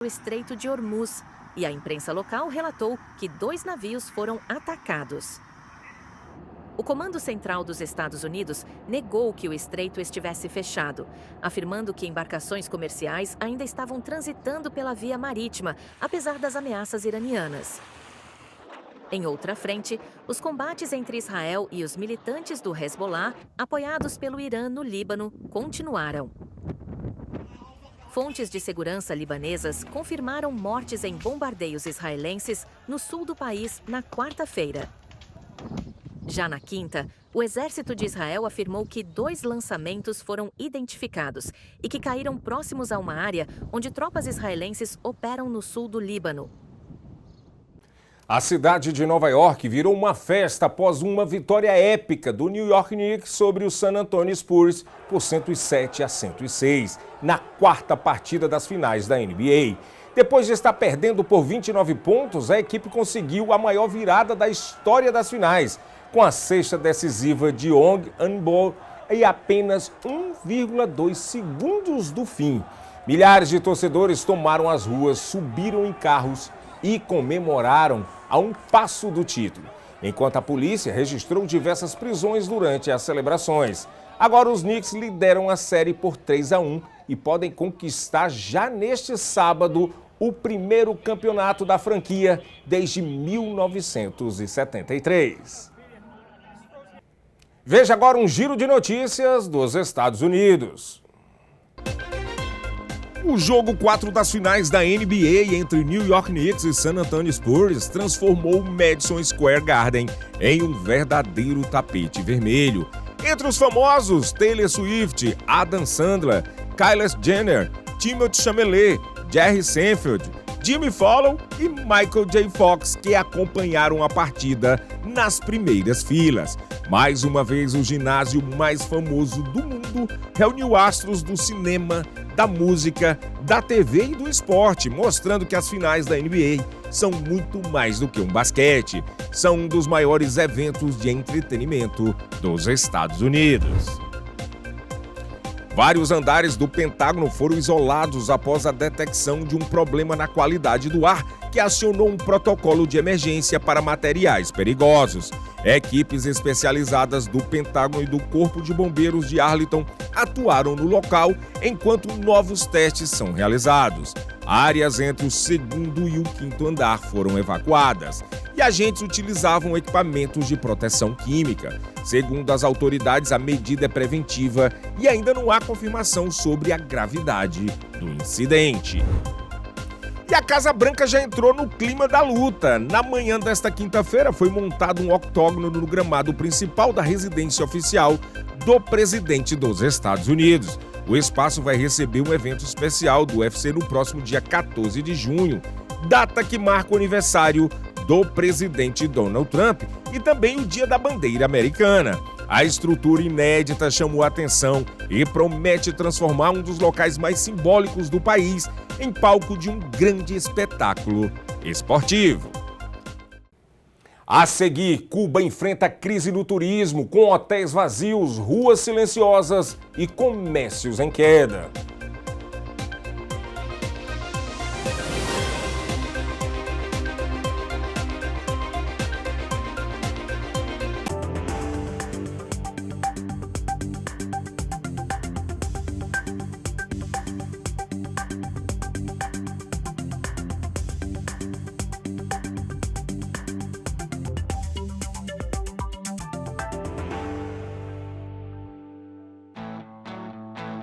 o Estreito de Hormuz e a imprensa local relatou que 2 navios foram atacados. O Comando Central dos Estados Unidos negou que o estreito estivesse fechado, afirmando que embarcações comerciais ainda estavam transitando pela via marítima, apesar das ameaças iranianas. Em outra frente, os combates entre Israel e os militantes do Hezbollah, apoiados pelo Irã no Líbano, continuaram. Fontes de segurança libanesas confirmaram mortes em bombardeios israelenses no sul do país na quarta-feira. Já na quinta, o exército de Israel afirmou que 2 lançamentos foram identificados e que caíram próximos a uma área onde tropas israelenses operam no sul do Líbano. A cidade de Nova York virou uma festa após uma vitória épica do New York Knicks sobre o San Antonio Spurs por 107-106, na 4ª partida das finais da NBA. Depois de estar perdendo por 29 pontos, a equipe conseguiu a maior virada da história das finais, com a cesta decisiva de Ong Anbo em apenas 1,2 segundos do fim. Milhares de torcedores tomaram as ruas, subiram em carros e comemoraram a um passo do título, enquanto a polícia registrou diversas prisões durante as celebrações. Agora os Knicks lideram a série por 3-1 e podem conquistar já neste sábado o primeiro campeonato da franquia desde 1973. Veja agora um giro de notícias dos Estados Unidos. O jogo 4 das finais da NBA entre New York Knicks e San Antonio Spurs transformou o Madison Square Garden em um verdadeiro tapete vermelho. Entre os famosos, Taylor Swift, Adam Sandler, Kylie Jenner, Timothée Chalamet, Jerry Seinfeld, Jimmy Fallon e Michael J. Fox, que acompanharam a partida nas primeiras filas. Mais uma vez, o ginásio mais famoso do mundo reuniu astros do cinema, da música, da TV e do esporte, mostrando que as finais da NBA são muito mais do que um basquete. São um dos maiores eventos de entretenimento dos Estados Unidos. Vários andares do Pentágono foram isolados após a detecção de um problema na qualidade do ar que acionou um protocolo de emergência para materiais perigosos. Equipes especializadas do Pentágono e do Corpo de Bombeiros de Arlington atuaram no local enquanto novos testes são realizados. Áreas entre o 2º e o 5º andar foram evacuadas e agentes utilizavam equipamentos de proteção química. Segundo as autoridades, a medida é preventiva e ainda não há confirmação sobre a gravidade do incidente. E a Casa Branca já entrou no clima da luta. Na manhã desta quinta-feira foi montado um octógono no gramado principal da residência oficial do presidente dos Estados Unidos. O espaço vai receber um evento especial do UFC no próximo dia 14 de junho, data que marca o aniversário do presidente Donald Trump e também o Dia da Bandeira Americana. A estrutura inédita chamou a atenção e promete transformar um dos locais mais simbólicos do país em palco de um grande espetáculo esportivo. A seguir, Cuba enfrenta crise no turismo, com hotéis vazios, ruas silenciosas e comércios em queda.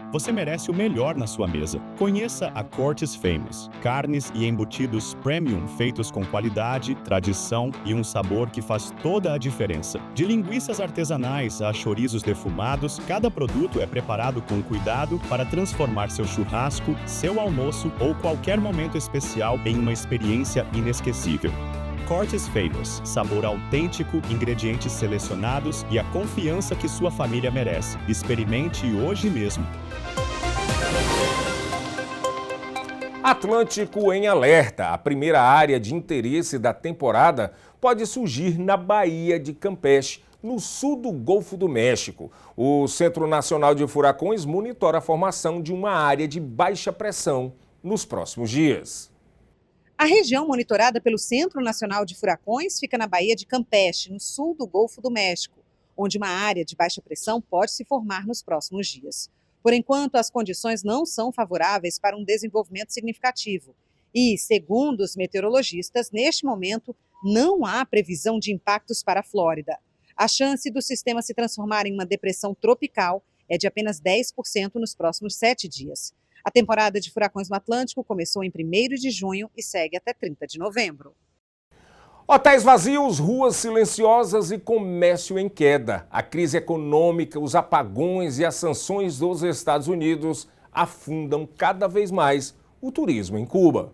Você merece o melhor na sua mesa. Conheça a Cortes Famous. Carnes e embutidos premium feitos com qualidade, tradição e um sabor que faz toda a diferença. De linguiças artesanais a chorizos defumados, cada produto é preparado com cuidado para transformar seu churrasco, seu almoço ou qualquer momento especial em uma experiência inesquecível. Cortes Famous, sabor autêntico, ingredientes selecionados e a confiança que sua família merece. Experimente hoje mesmo. Atlântico em alerta. A primeira área de interesse da temporada pode surgir na Baía de Campeche, no sul do Golfo do México. O Centro Nacional de Furacões monitora a formação de uma área de baixa pressão nos próximos dias. A região monitorada pelo Centro Nacional de Furacões fica na Baía de Campeche, no sul do Golfo do México, onde uma área de baixa pressão pode se formar nos próximos dias. Por enquanto, as condições não são favoráveis para um desenvolvimento significativo. E, segundo os meteorologistas, neste momento não há previsão de impactos para a Flórida. A chance do sistema se transformar em uma depressão tropical é de apenas 10% nos próximos 7 dias. A temporada de furacões no Atlântico começou em 1º de junho e segue até 30 de novembro. Hotéis vazios, ruas silenciosas e comércio em queda. A crise econômica, os apagões e as sanções dos Estados Unidos afundam cada vez mais o turismo em Cuba.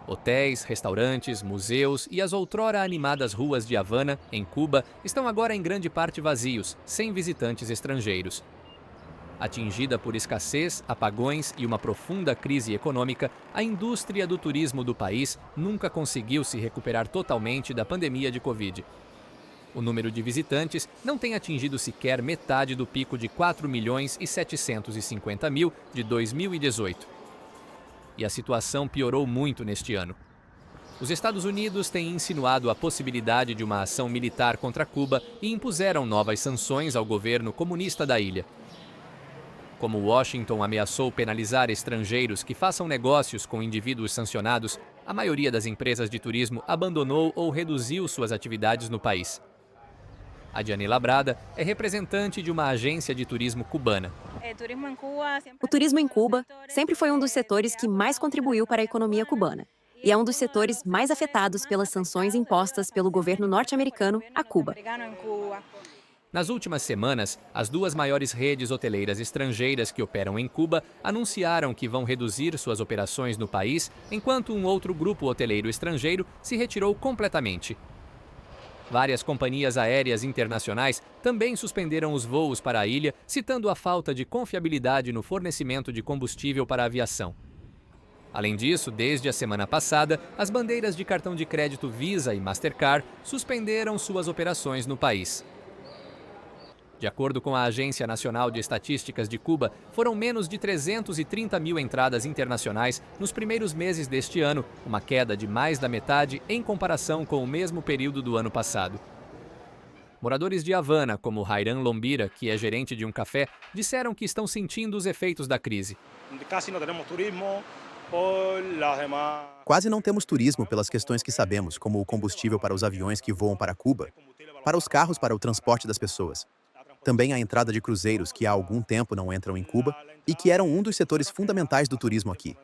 Hotéis, restaurantes, museus e as outrora animadas ruas de Havana, em Cuba, estão agora em grande parte vazios, sem visitantes estrangeiros. Atingida por escassez, apagões e uma profunda crise econômica, a indústria do turismo do país nunca conseguiu se recuperar totalmente da pandemia de Covid. O número de visitantes não tem atingido sequer metade do pico de 4.750.000 de 2018. E a situação piorou muito neste ano. Os Estados Unidos têm insinuado a possibilidade de uma ação militar contra Cuba e impuseram novas sanções ao governo comunista da ilha. Como Washington ameaçou penalizar estrangeiros que façam negócios com indivíduos sancionados, a maioria das empresas de turismo abandonou ou reduziu suas atividades no país. A Diane Labrada é representante de uma agência de turismo cubana. O turismo em Cuba sempre foi um dos setores que mais contribuiu para a economia cubana e é um dos setores mais afetados pelas sanções impostas pelo governo norte-americano a Cuba. Nas últimas semanas, as duas maiores redes hoteleiras estrangeiras que operam em Cuba anunciaram que vão reduzir suas operações no país, enquanto um outro grupo hoteleiro estrangeiro se retirou completamente. Várias companhias aéreas internacionais também suspenderam os voos para a ilha, citando a falta de confiabilidade no fornecimento de combustível para a aviação. Além disso, desde a semana passada, as bandeiras de cartão de crédito Visa e Mastercard suspenderam suas operações no país. De acordo com a Agência Nacional de Estatísticas de Cuba, foram menos de 330 mil entradas internacionais nos primeiros meses deste ano, uma queda de mais da metade em comparação com o mesmo período do ano passado. Moradores de Havana, como Jairan Lombira, que é gerente de um café, disseram que estão sentindo os efeitos da crise. Quase não temos turismo pelas questões que sabemos, como o combustível para os aviões que voam para Cuba, para os carros para o transporte das pessoas. Também a entrada de cruzeiros que há algum tempo não entram em Cuba e que eram um dos setores fundamentais do turismo aqui.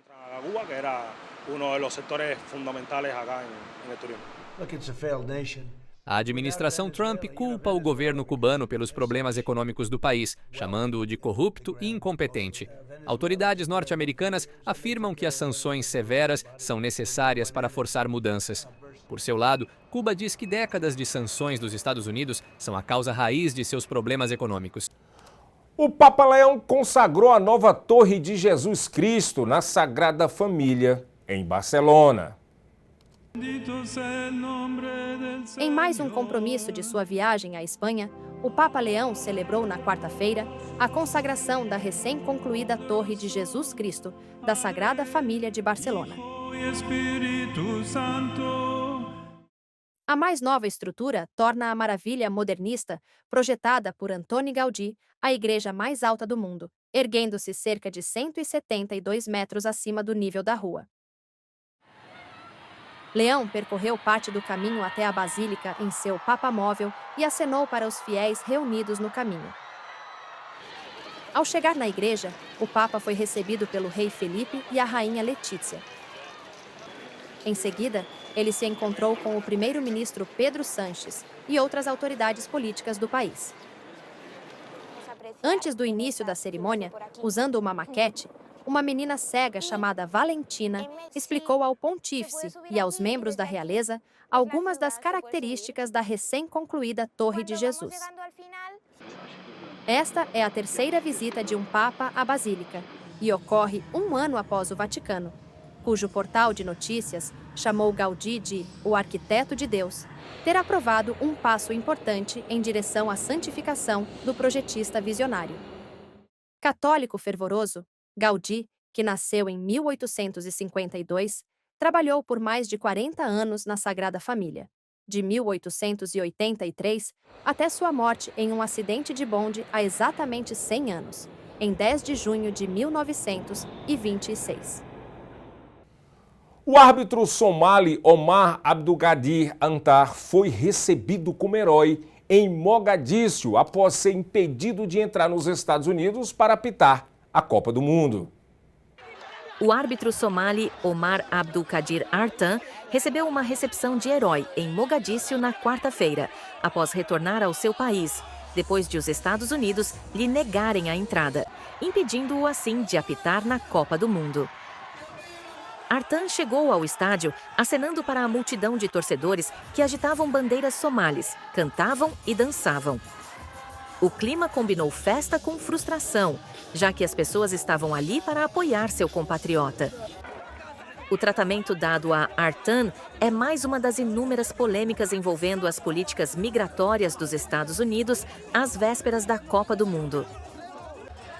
A administração Trump culpa o governo cubano pelos problemas econômicos do país, chamando-o de corrupto e incompetente. Autoridades norte-americanas afirmam que as sanções severas são necessárias para forçar mudanças. Por seu lado, Cuba diz que décadas de sanções dos Estados Unidos são a causa raiz de seus problemas econômicos. O Papa Leão consagrou a nova Torre de Jesus Cristo na Sagrada Família, em Barcelona. Em mais um compromisso de sua viagem à Espanha, o Papa Leão celebrou na quarta-feira a consagração da recém-concluída Torre de Jesus Cristo da Sagrada Família de Barcelona. A mais nova estrutura torna a maravilha modernista, projetada por Antoni Gaudí, a igreja mais alta do mundo, erguendo-se cerca de 172 metros acima do nível da rua. Leão percorreu parte do caminho até a Basílica em seu papamóvel e acenou para os fiéis reunidos no caminho. Ao chegar na igreja, o Papa foi recebido pelo rei Felipe e a rainha Letícia. Em seguida, ele se encontrou com o primeiro-ministro Pedro Sánchez e outras autoridades políticas do país. Antes do início da cerimônia, usando uma maquete, uma menina cega chamada Valentina explicou ao pontífice e aos membros da realeza algumas das características da recém-concluída Torre de Jesus. Esta é a terceira visita de um Papa à Basílica e ocorre um ano após o Vaticano, cujo portal de notícias chamou Gaudí de o arquiteto de Deus, ter aprovado um passo importante em direção à santificação do projetista visionário. Católico fervoroso, Gaudí, que nasceu em 1852, trabalhou por mais de 40 anos na Sagrada Família, de 1883 até sua morte em um acidente de bonde há exatamente 100 anos, em 10 de junho de 1926. O árbitro somali Omar Abdulkadir Antar foi recebido como herói em Mogadíscio após ser impedido de entrar nos Estados Unidos para apitar a Copa do Mundo. O árbitro somali Omar Abdulkadir Artan recebeu uma recepção de herói em Mogadíscio na quarta-feira, após retornar ao seu país, depois de os Estados Unidos lhe negarem a entrada, impedindo-o assim de apitar na Copa do Mundo. Artan chegou ao estádio acenando para a multidão de torcedores que agitavam bandeiras somalis, cantavam e dançavam. O clima combinou festa com frustração, já que as pessoas estavam ali para apoiar seu compatriota. O tratamento dado a Artan é mais uma das inúmeras polêmicas envolvendo as políticas migratórias dos Estados Unidos às vésperas da Copa do Mundo.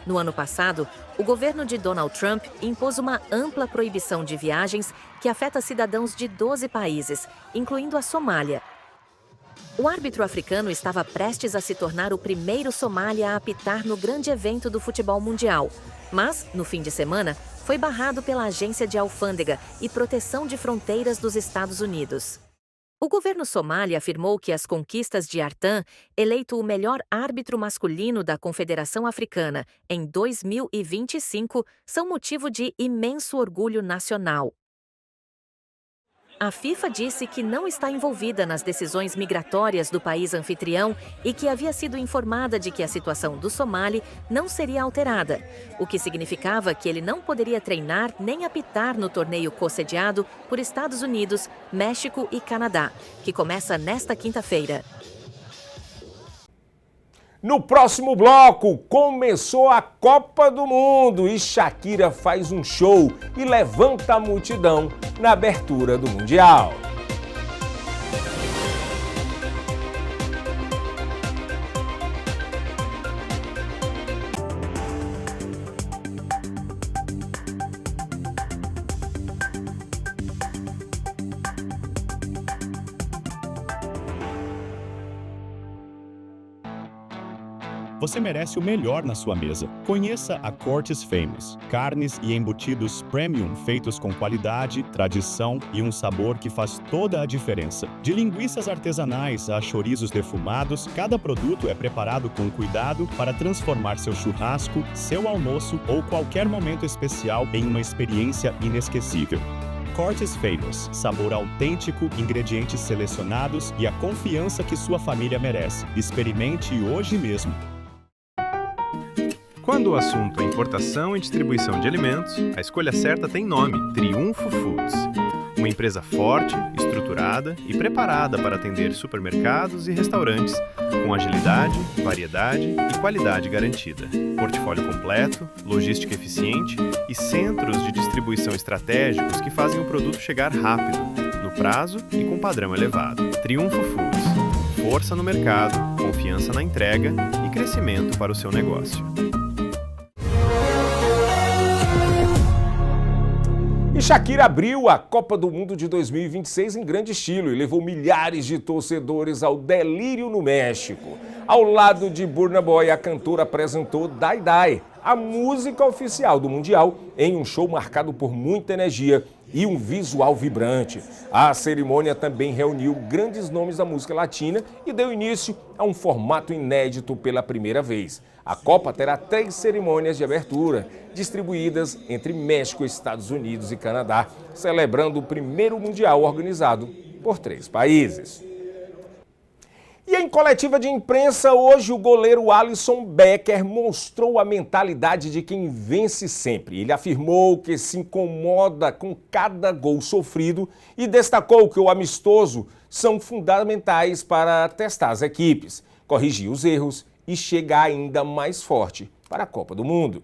No ano passado, o governo de Donald Trump impôs uma ampla proibição de viagens que afeta cidadãos de 12 países, incluindo a Somália. O árbitro africano estava prestes a se tornar o primeiro somali a apitar no grande evento do futebol mundial, mas, no fim de semana, foi barrado pela Agência de Alfândega e Proteção de Fronteiras dos Estados Unidos. O governo somali afirmou que as conquistas de Artan, eleito o melhor árbitro masculino da Confederação Africana em 2025, são motivo de imenso orgulho nacional. A FIFA disse que não está envolvida nas decisões migratórias do país anfitrião e que havia sido informada de que a situação do Somali não seria alterada, o que significava que ele não poderia treinar nem apitar no torneio co-sediado por Estados Unidos, México e Canadá, que começa nesta quinta-feira. No próximo bloco, começou a Copa do Mundo e Shakira faz um show e levanta a multidão na abertura do Mundial. Você merece o melhor na sua mesa. Conheça a Cortes Famous. Carnes e embutidos premium feitos com qualidade, tradição e um sabor que faz toda a diferença. De linguiças artesanais a chorizos defumados, cada produto é preparado com cuidado para transformar seu churrasco, seu almoço ou qualquer momento especial em uma experiência inesquecível. Cortes Famous, sabor autêntico, ingredientes selecionados e a confiança que sua família merece. Experimente hoje mesmo. Quando o assunto é importação e distribuição de alimentos, a escolha certa tem nome: Triunfo Foods. Uma empresa forte, estruturada e preparada para atender supermercados e restaurantes com agilidade, variedade e qualidade garantida. Portfólio completo, logística eficiente e centros de distribuição estratégicos que fazem o produto chegar rápido, no prazo e com padrão elevado. Triunfo Foods. Força no mercado, confiança na entrega e crescimento para o seu negócio. E Shakira abriu a Copa do Mundo de 2026 em grande estilo e levou milhares de torcedores ao delírio no México. Ao lado de Burna Boy, a cantora apresentou Die Die, a música oficial do Mundial, em um show marcado por muita energia e um visual vibrante. A cerimônia também reuniu grandes nomes da música latina e deu início a um formato inédito pela primeira vez. A Copa terá 3 cerimônias de abertura, distribuídas entre México, Estados Unidos e Canadá, celebrando o primeiro Mundial organizado por 3 países. E em coletiva de imprensa, hoje o goleiro Alisson Becker mostrou a mentalidade de quem vence sempre. Ele afirmou que se incomoda com cada gol sofrido e destacou que o amistoso são fundamentais para testar as equipes, corrigir os erros e chegar ainda mais forte para a Copa do Mundo.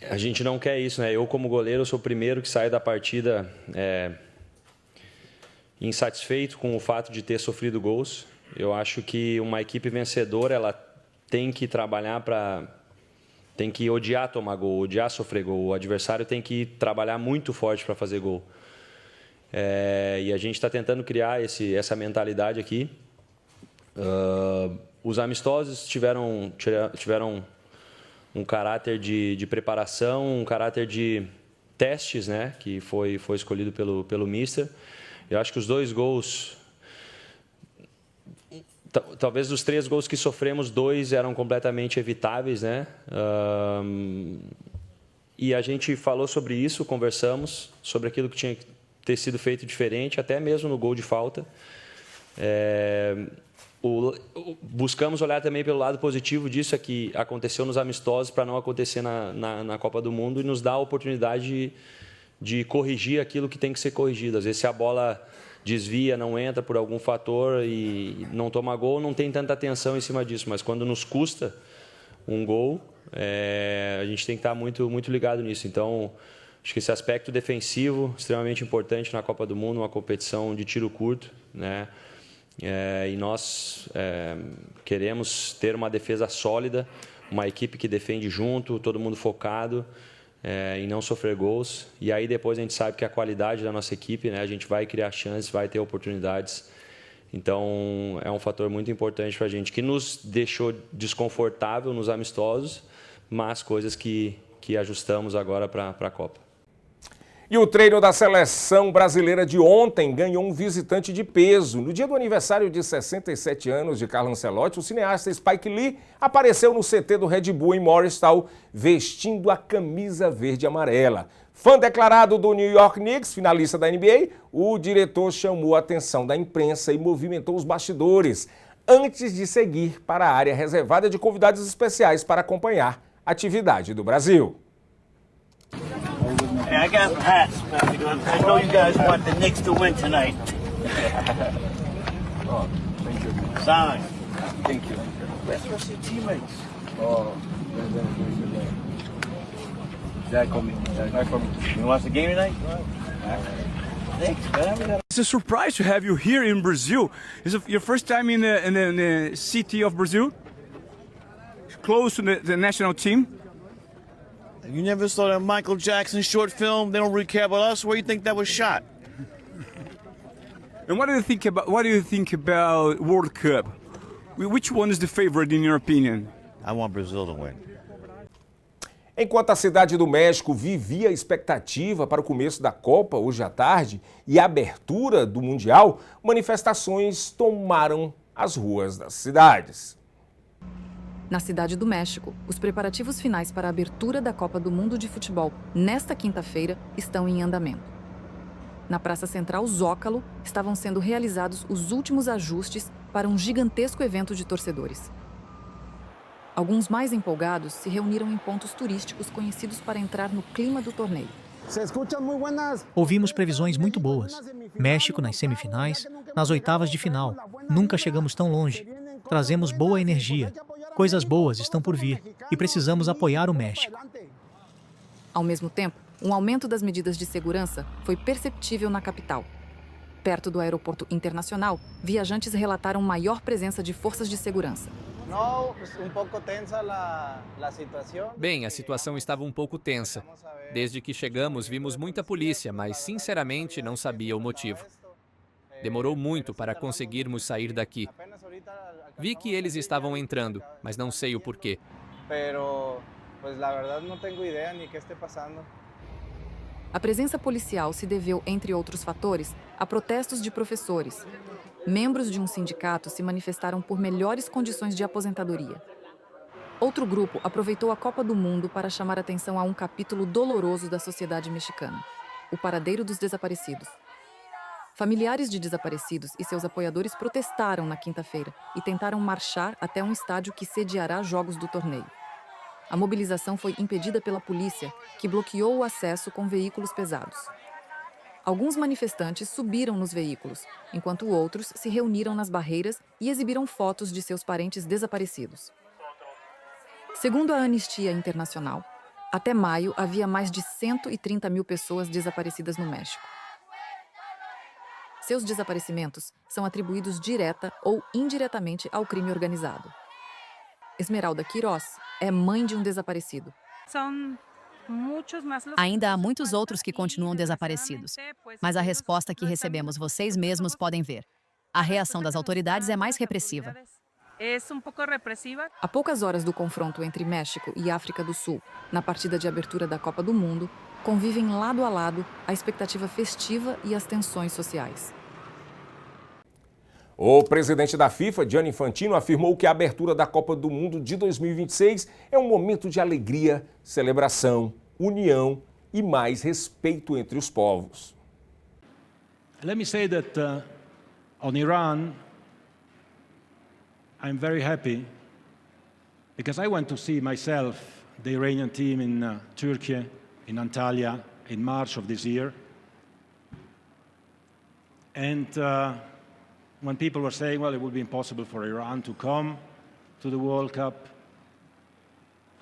A gente não quer isso, né? Eu, como goleiro, sou o primeiro que sai da partida insatisfeito com o fato de ter sofrido gols. Eu acho que uma equipe vencedora ela tem que trabalhar para tem que odiar tomar gol, odiar sofrer gol. O adversário tem que trabalhar muito forte para fazer gol. E a gente está tentando criar essa mentalidade aqui. Os amistosos tiveram um caráter de preparação, um caráter de testes, né, que foi escolhido pelo Mister. Eu acho que os 2 gols, talvez dos 3 gols que sofremos, 2 eram completamente evitáveis, né? E a gente falou sobre isso, conversamos sobre aquilo que tinha que ter sido feito diferente, até mesmo no gol de falta. Buscamos olhar também pelo lado positivo disso, é que aconteceu nos amistosos para não acontecer na Copa do Mundo, e nos dá a oportunidade de corrigir aquilo que tem que ser corrigido. Às vezes, se a bola desvia, não entra por algum fator e não toma gol, não tem tanta atenção em cima disso, mas quando nos custa um gol, a gente tem que estar muito, muito ligado nisso. Então, acho que esse aspecto defensivo extremamente importante na Copa do Mundo, uma competição de tiro curto, né? E nós queremos ter uma defesa sólida, uma equipe que defende junto, todo mundo focado em não sofrer gols. E aí depois a gente sabe que a qualidade da nossa equipe, né, a gente vai criar chances, vai ter oportunidades. Então é um fator muito importante para a gente, que nos deixou desconfortável nos amistosos, mas coisas que ajustamos agora para a Copa. E o treino da seleção brasileira de ontem ganhou um visitante de peso. No dia do aniversário de 67 anos de Carlo Ancelotti, o cineasta Spike Lee apareceu no CT do Red Bull em Morristown, vestindo a camisa verde e amarela. Fã declarado do New York Knicks, finalista da NBA, o diretor chamou a atenção da imprensa e movimentou os bastidores, antes de seguir para a área reservada de convidados especiais para acompanhar a atividade do Brasil. I got some hats, but I know you guys want the Knicks to win tonight. Oh, thank you. Sign. Thank you. Where's the rest of your teammates? Oh, Zach coming. You watch the game tonight? Thanks, man. It's a surprise to have you here in Brazil. Is it your first time in the city of Brazil? Close to the national team? You never saw that Michael Jackson short film? They don't really care about us. Where do you think that was shot? And what do you think about World Cup? Which one is the favorite in your opinion? I want Brazil to win. Enquanto a cidade do México vivia a expectativa para o começo da Copa hoje à tarde e a abertura do Mundial, manifestações tomaram as ruas das cidades. Na Cidade do México, os preparativos finais para a abertura da Copa do Mundo de Futebol nesta quinta-feira estão em andamento. Na Praça Central Zócalo, estavam sendo realizados os últimos ajustes para um gigantesco evento de torcedores. Alguns mais empolgados se reuniram em pontos turísticos conhecidos para entrar no clima do torneio. Ouvimos previsões muito boas. México nas semifinais, nas oitavas de final. Nunca chegamos tão longe. Trazemos boa energia. Coisas boas estão por vir e precisamos apoiar o México. Ao mesmo tempo, um aumento das medidas de segurança foi perceptível na capital. Perto do aeroporto internacional, viajantes relataram maior presença de forças de segurança. Bem, a situação estava um pouco tensa. Desde que chegamos, vimos muita polícia, mas sinceramente não sabia o motivo. Demorou muito para conseguirmos sair daqui. Vi que eles estavam entrando, mas não sei o porquê. A presença policial se deveu, entre outros fatores, a protestos de professores. Membros de um sindicato se manifestaram por melhores condições de aposentadoria. Outro grupo aproveitou a Copa do Mundo para chamar atenção a um capítulo doloroso da sociedade mexicana: o paradeiro dos desaparecidos. Familiares de desaparecidos e seus apoiadores protestaram na quinta-feira e tentaram marchar até um estádio que sediará jogos do torneio. A mobilização foi impedida pela polícia, que bloqueou o acesso com veículos pesados. Alguns manifestantes subiram nos veículos, enquanto outros se reuniram nas barreiras e exibiram fotos de seus parentes desaparecidos. Segundo a Anistia Internacional, até maio havia mais de 130 mil pessoas desaparecidas no México. Seus desaparecimentos são atribuídos direta ou indiretamente ao crime organizado. Esmeralda Queiroz é mãe de um desaparecido. Ainda há muitos outros que continuam desaparecidos, mas a resposta que recebemos vocês mesmos podem ver. A reação das autoridades é mais repressiva. A poucas horas do confronto entre México e África do Sul, na partida de abertura da Copa do Mundo, convivem lado a lado a expectativa festiva e as tensões sociais. O presidente da FIFA, Gianni Infantino, afirmou que a abertura da Copa do Mundo de 2026 é um momento de alegria, celebração, união e mais respeito entre os povos. Let me say that on Iran, I'm very happy because I went to see myself the Iranian team in Turkey, in Antalya, in March of this year. And when people were saying, well, it would be impossible for Iran to come to the World Cup,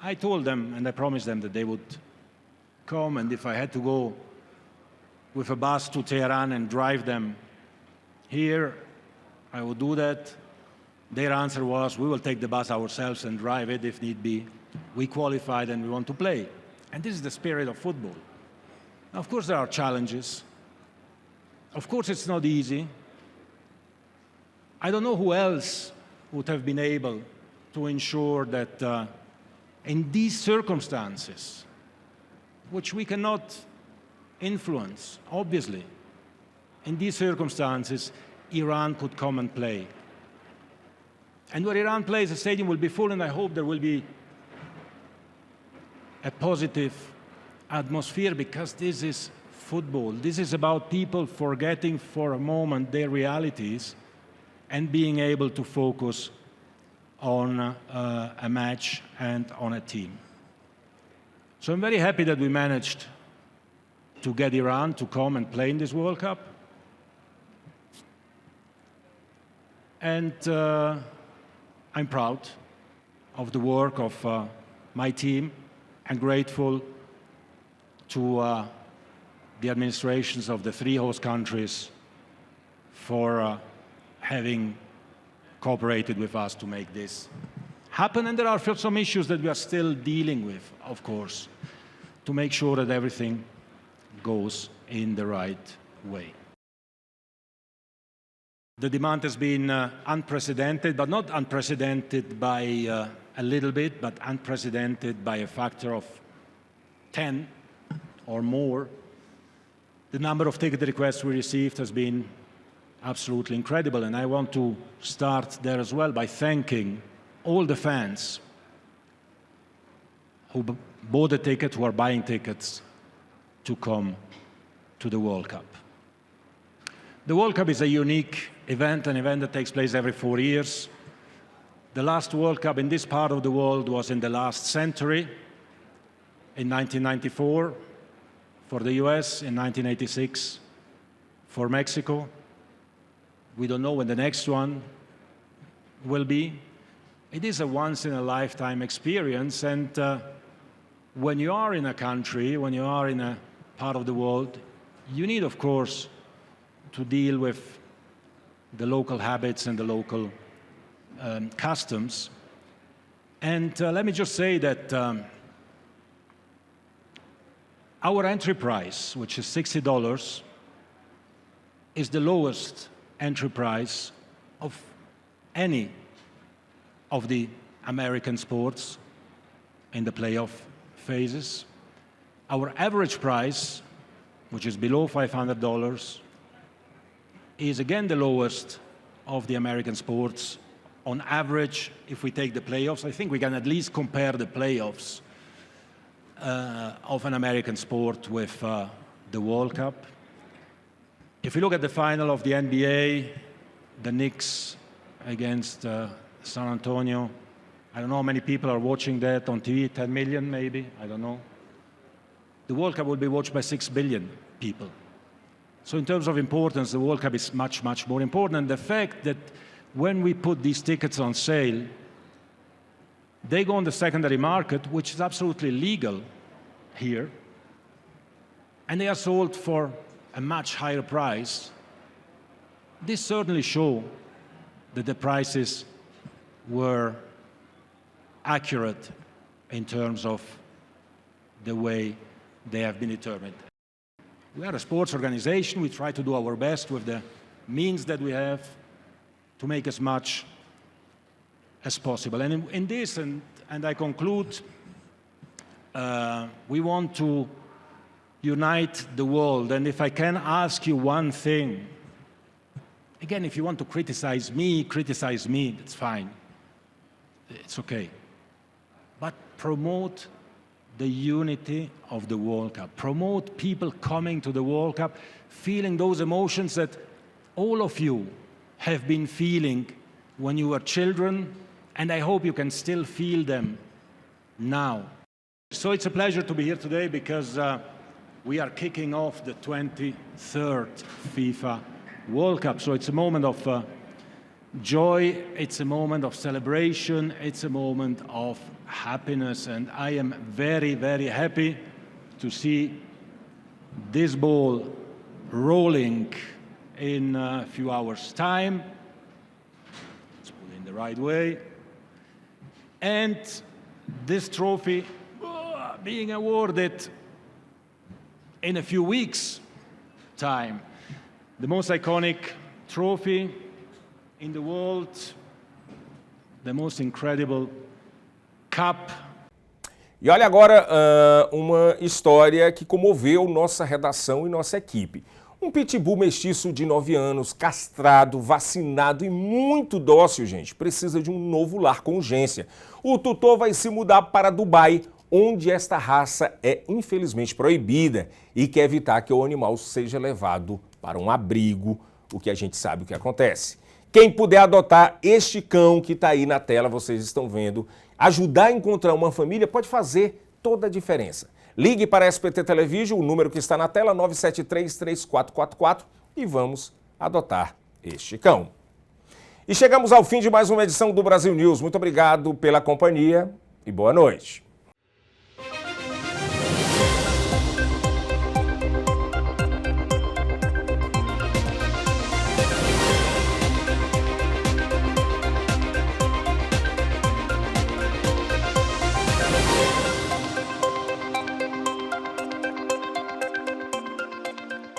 I told them and I promised them that they would come, and if I had to go with a bus to Tehran and drive them here, I would do that. Their answer was, we will take the bus ourselves and drive it if need be. We qualified and we want to play. And this is the spirit of football. Now, of course, there are challenges. Of course, it's not easy. I don't know who else would have been able to ensure that in these circumstances, which we cannot influence, obviously, in these circumstances, Iran could come and play. And when Iran plays, the stadium will be full, and I hope there will be a positive atmosphere, because this is football. This is about people forgetting for a moment their realities and being able to focus on a match and on a team. So I'm very happy that we managed to get Iran to come and play in this World Cup. And I'm proud of the work of my team and grateful to the administrations of the three host countries for having cooperated with us to make this happen. And there are some issues that we are still dealing with, of course, to make sure that everything goes in the right way. The demand has been unprecedented, but not unprecedented by a little bit, but unprecedented by a factor of 10 or more. The number of ticket requests we received has been absolutely incredible, and I want to start there as well by thanking all the fans who bought a ticket, who are buying tickets to come to the World Cup. The World Cup is a unique event, an event that takes place every 4 years. The last World Cup in this part of the world was in the last century, in 1994 for the US, in 1986 for Mexico. We don't know when the next one will be. It is a once-in-a-lifetime experience, and when you are in a country, when you are in a part of the world, you need, of course, to deal with the local habits and the local customs. And let me just say that our entry price, which is $60, is the lowest entry price of any of the American sports in the playoff phases. Our average price, which is below $500, is again the lowest of the American sports. On average, if we take the playoffs, I think we can at least compare the playoffs of an American sport with the World Cup. If you look at the final of the NBA, the Knicks against San Antonio, I don't know how many people are watching that on TV, 10 million maybe, I don't know. The World Cup will be watched by 6 billion people. So in terms of importance, the World Cup is much, much more important. And the fact that when we put these tickets on sale, they go on the secondary market, which is absolutely legal here, and they are sold for a much higher price. This certainly shows that the prices were accurate in terms of the way they have been determined. We are a sports organization. We try to do our best with the means that we have to make as much as possible. And in this, and I conclude, we want to unite the world. And if I can ask you one thing, again, if you want to criticize me, that's fine. It's okay. But promote the unity of the World Cup. Promote people coming to the World Cup, feeling those emotions that all of you have been feeling when you were children, and I hope you can still feel them now. So it's a pleasure to be here today because we are kicking off the 23rd FIFA World Cup. So it's a moment of joy, it's a moment of celebration, it's a moment of happiness, and I am very, very happy to see this ball rolling in a few hours' time. Let's put it in the right way. And this trophy being awarded in a few weeks' time. The most iconic trophy in the world, the most incredible cup. E olha agora uma história que comoveu nossa redação e nossa equipe. Um pitbull mestiço de 9 anos, castrado, vacinado e muito dócil, gente, precisa de um novo lar com urgência. O tutor vai se mudar para Dubai, onde esta raça é infelizmente proibida e quer evitar que o animal seja levado para um abrigo, o que a gente sabe o que acontece. Quem puder adotar este cão que está aí na tela, vocês estão vendo, ajudar a encontrar uma família pode fazer toda a diferença. Ligue para a SBT Television, o número que está na tela, 973-3444, e vamos adotar este cão. E chegamos ao fim de mais uma edição do Brasil News. Muito obrigado pela companhia e boa noite.